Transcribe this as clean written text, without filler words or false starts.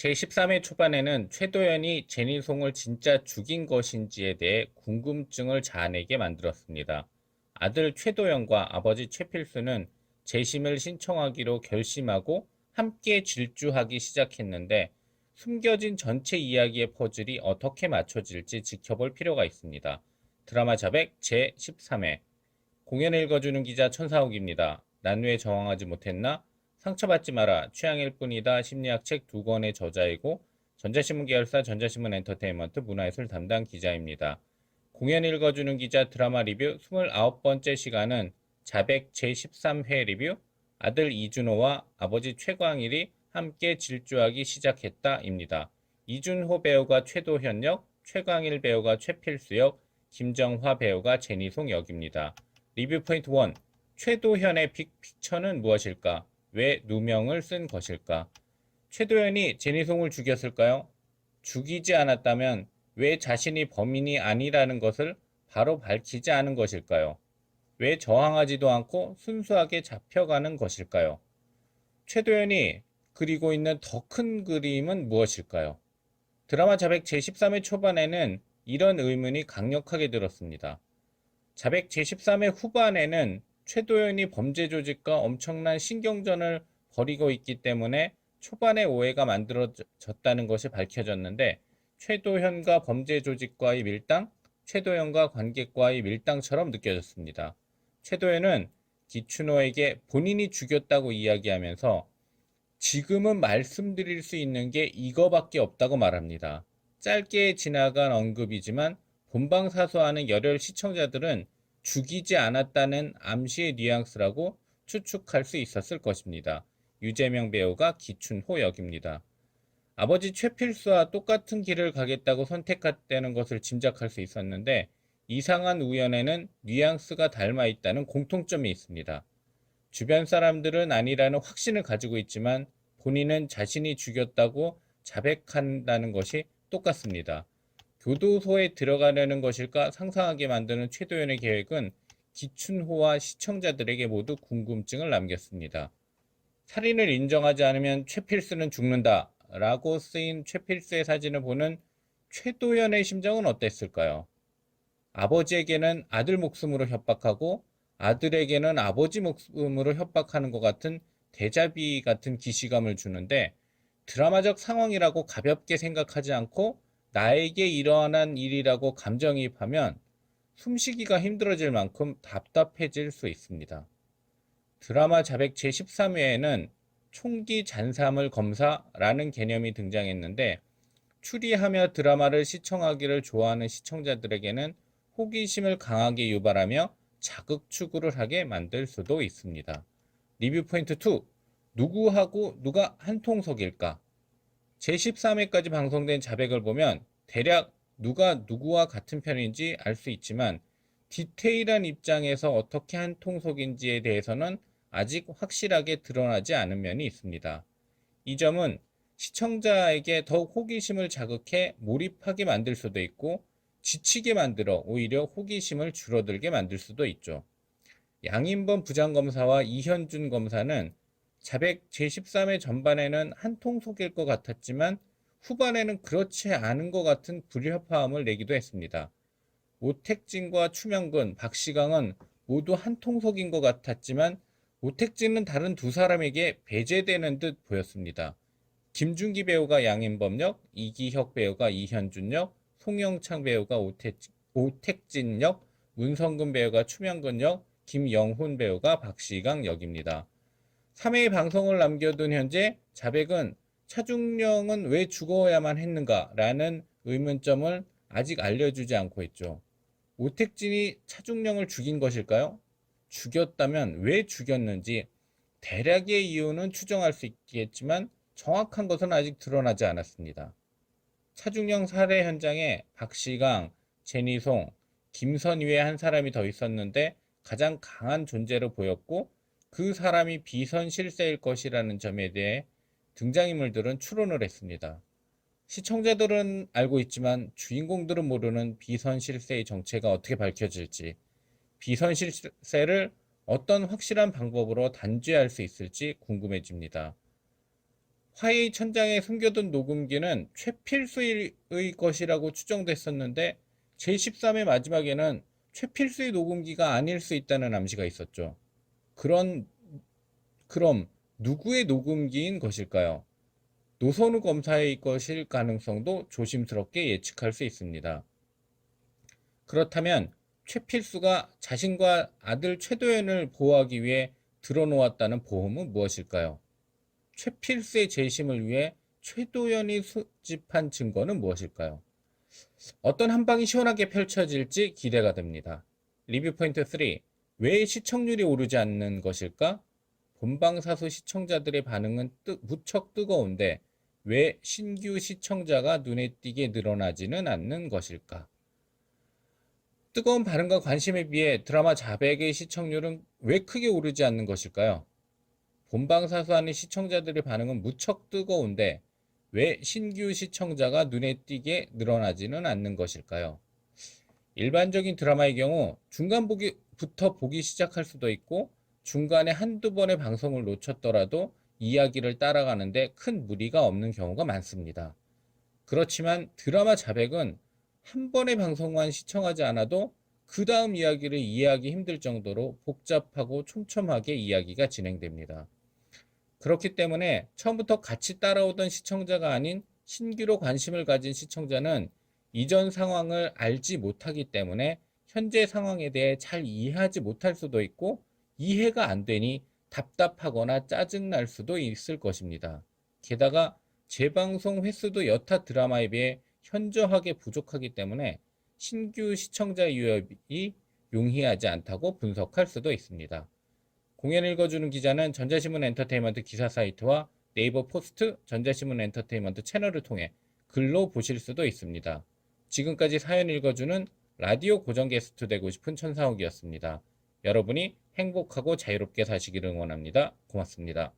제13회 초반에는 최도연이 제니송을 진짜 죽인 것인지에 대해 궁금증을 자아내게 만들었습니다. 아들 최도연과 아버지 최필수는 재심을 신청하기로 결심하고 함께 질주하기 시작했는데 숨겨진 전체 이야기의 퍼즐이 어떻게 맞춰질지 지켜볼 필요가 있습니다. 드라마 자백 제13회 공연 읽어주는 기자 천사옥입니다. 난 왜 저항하지 못했나? 상처받지 마라. 취향일 뿐이다. 심리학 책 2권의 저자이고 전자신문 계열사 전자신문 엔터테인먼트 문화예술 담당 기자입니다. 공연 읽어주는 기자 드라마 리뷰 29번째 시간은 자백 제13회 리뷰 아들 이준호와 아버지 최광일이 함께 질주하기 시작했다입니다. 이준호 배우가 최도현 역, 최광일 배우가 최필수 역, 김정화 배우가 제니송 역입니다. 리뷰 포인트 1. 최도현의 픽처는 무엇일까? 왜 누명을 쓴 것일까? 최도현이 제니송을 죽였을까요? 죽이지 않았다면 왜 자신이 범인이 아니라는 것을 바로 밝히지 않은 것일까요? 왜 저항하지도 않고 순수하게 잡혀가는 것일까요? 최도현이 그리고 있는 더 큰 그림은 무엇일까요? 드라마 자백 제13회 초반에는 이런 의문이 강력하게 들었습니다. 자백 제13회 후반에는 최도연이 범죄 조직과 엄청난 신경전을 벌이고 있기 때문에 초반에 오해가 만들어졌다는 것이 밝혀졌는데 최도현과 범죄 조직과의 밀당, 최도연과 관객과의 밀당처럼 느껴졌습니다. 최도연은 기춘호에게 본인이 죽였다고 이야기하면서 지금은 말씀드릴 수 있는 게 이거밖에 없다고 말합니다. 짧게 지나간 언급이지만 본방사수하는 열혈 시청자들은 죽이지 않았다는 암시의 뉘앙스라고 추측할 수 있었을 것입니다. 유재명 배우가 기춘호 역입니다. 아버지 최필수와 똑같은 길을 가겠다고 선택했다는 것을 짐작할 수 있었는데 이상한 우연에는 뉘앙스가 닮아 있다는 공통점이 있습니다. 주변 사람들은 아니라는 확신을 가지고 있지만 본인은 자신이 죽였다고 자백한다는 것이 똑같습니다. 교도소에 들어가려는 것일까 상상하게 만드는 최도연의 계획은 기춘호와 시청자들에게 모두 궁금증을 남겼습니다. 살인을 인정하지 않으면 최필수는 죽는다 라고 쓰인 최필수의 사진을 보는 최도연의 심정은 어땠을까요? 아버지에게는 아들 목숨으로 협박하고 아들에게는 아버지 목숨으로 협박하는 것 같은 데자비 같은 기시감을 주는데 드라마적 상황이라고 가볍게 생각하지 않고 나에게 일어난 일이라고 감정이입하면 숨쉬기가 힘들어질 만큼 답답해질 수 있습니다. 드라마 자백 제13회에는 총기 잔사물 검사라는 개념이 등장했는데 추리하며 드라마를 시청하기를 좋아하는 시청자들에게는 호기심을 강하게 유발하며 자극 추구를 하게 만들 수도 있습니다. 리뷰 포인트 2. 누구하고 누가 한통속일까? 제13회까지 방송된 자백을 보면 대략 누가 누구와 같은 편인지 알 수 있지만 디테일한 입장에서 어떻게 한통속인지에 대해서는 아직 확실하게 드러나지 않은 면이 있습니다. 이 점은 시청자에게 더욱 호기심을 자극해 몰입하게 만들 수도 있고 지치게 만들어 오히려 호기심을 줄어들게 만들 수도 있죠. 양인범 부장검사와 이현준 검사는 자백 제13회 전반에는 한통속일 것 같았지만 후반에는 그렇지 않은 것 같은 불협화음을 내기도 했습니다. 오택진과 추명근, 박시강은 모두 한통속인 것 같았지만 오택진은 다른 두 사람에게 배제되는 듯 보였습니다. 김준기 배우가 양인범 역, 이기혁 배우가 이현준 역, 송영창 배우가 오택진 역, 문성근 배우가 추명근 역, 김영훈 배우가 박시강 역입니다. 3회의 방송을 남겨둔 현재 자백은 차중령은 왜 죽어야만 했는가 라는 의문점을 아직 알려주지 않고 있죠. 오택진이 차중령을 죽인 것일까요? 죽였다면 왜 죽였는지 대략의 이유는 추정할 수 있겠지만 정확한 것은 아직 드러나지 않았습니다. 차중령 살해 현장에 박시강, 제니송, 김선 위에 한 사람이 더 있었는데 가장 강한 존재로 보였고 그 사람이 비선실세일 것이라는 점에 대해 등장인물들은 추론을 했습니다. 시청자들은 알고 있지만 주인공들은 모르는 비선실세의 정체가 어떻게 밝혀질지, 비선실세를 어떤 확실한 방법으로 단죄할 수 있을지 궁금해집니다. 화웨이 천장에 숨겨둔 녹음기는 최필수의 것이라고 추정됐었는데 제13의 마지막에는 최필수의 녹음기가 아닐 수 있다는 암시가 있었죠. 그럼 누구의 녹음기인 것일까요? 노선우 검사의 것일 가능성도 조심스럽게 예측할 수 있습니다. 그렇다면 최필수가 자신과 아들 최도연을 보호하기 위해 들어놓았다는 보험은 무엇일까요? 최필수의 재심을 위해 최도연이 수집한 증거는 무엇일까요? 어떤 한방이 시원하게 펼쳐질지 기대가 됩니다. 리뷰 포인트 3. 왜 시청률이 오르지 않는 것일까? 본방사수 시청자들의 반응은 무척 뜨거운데 왜 신규 시청자가 눈에 띄게 늘어나지는 않는 것일까? 뜨거운 반응과 관심에 비해 드라마 자백의 시청률은 왜 크게 오르지 않는 것일까요? 본방사수하는 시청자들의 반응은 무척 뜨거운데 왜 신규 시청자가 눈에 띄게 늘어나지는 않는 것일까요? 일반적인 드라마의 경우 중간부터 보기 시작할 수도 있고 중간에 한두 번의 방송을 놓쳤더라도 이야기를 따라가는데 큰 무리가 없는 경우가 많습니다. 그렇지만 드라마 자백은 한 번의 방송만 시청하지 않아도 그 다음 이야기를 이해하기 힘들 정도로 복잡하고 촘촘하게 이야기가 진행됩니다. 그렇기 때문에 처음부터 같이 따라오던 시청자가 아닌 신규로 관심을 가진 시청자는 이전 상황을 알지 못하기 때문에 현재 상황에 대해 잘 이해하지 못할 수도 있고 이해가 안 되니 답답하거나 짜증날 수도 있을 것입니다. 게다가 재방송 횟수도 여타 드라마에 비해 현저하게 부족하기 때문에 신규 시청자 유입이 용이하지 않다고 분석할 수도 있습니다. 공연 읽어주는 기자는 전자신문 엔터테인먼트 기사 사이트와 네이버 포스트 전자신문 엔터테인먼트 채널을 통해 글로 보실 수도 있습니다. 지금까지 사연 읽어주는 라디오 고정 게스트 되고 싶은 천상욱이었습니다. 여러분이 행복하고 자유롭게 사시기를 응원합니다. 고맙습니다.